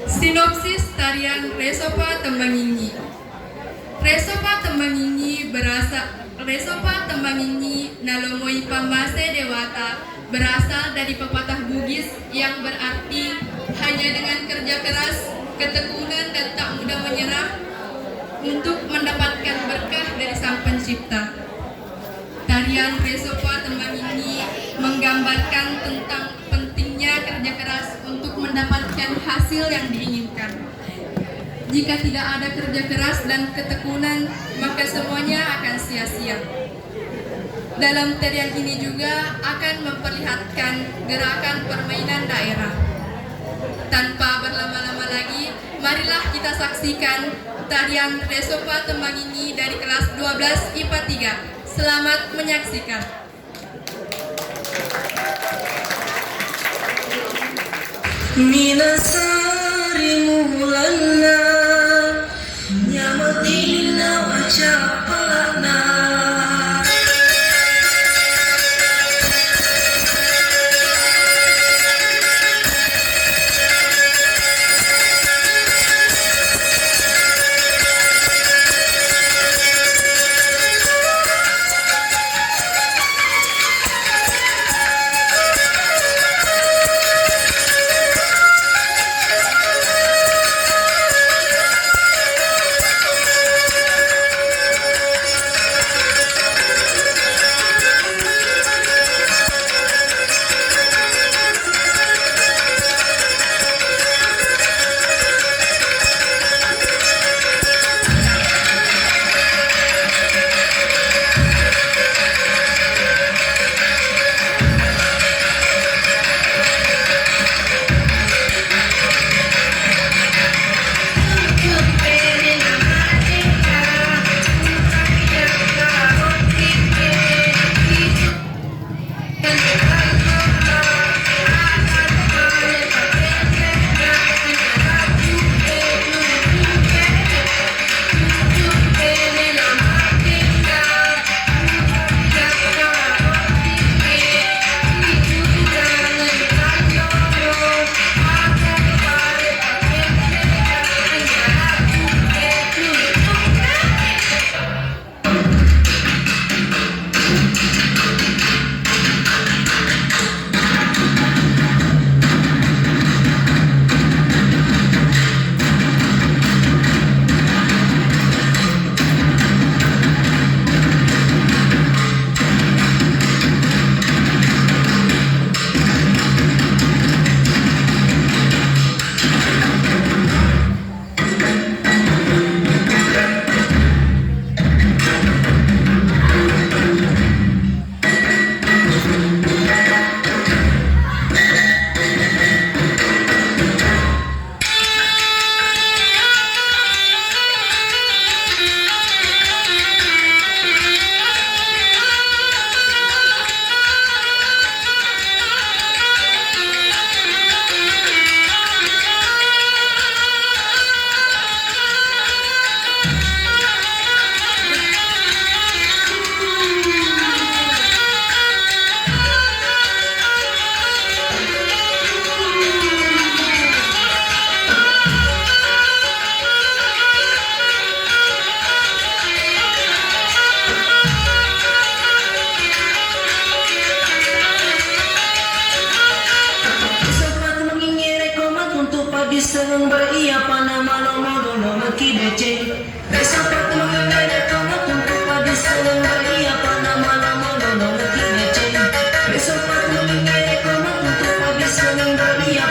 Sinopsis tarian Resopa Tembanginyi. Resopa Tembanginyi nalomoi pamase dewata berasal dari pepatah Bugis yang berarti hanya dengan kerja keras, ketekunan dan tak mudah menyerah untuk mendapatkan berkah dari Sang Pencipta. Tarian Resopa Tembanginyi menggambarkan tentang pentingnya kerja keras untuk mendapatkan hasil yang diinginkan. Jika tidak ada kerja keras dan ketekunan, maka semuanya akan sia-sia. Dalam tarian ini juga akan memperlihatkan gerakan permainan daerah. Tanpa berlama-lama lagi, marilah kita saksikan tarian Resopa Tembanginyi dari kelas 12 IPA 3. Selamat menyaksikan. Minasari mulana nyamatina wacapana. Isang beria panama nomoro nomor kidece. Resopa Tembanginyi kamu untuk pada isang beria panama nomoro nomor kidece. Resopa Tembanginyi kamu untuk pada isang beria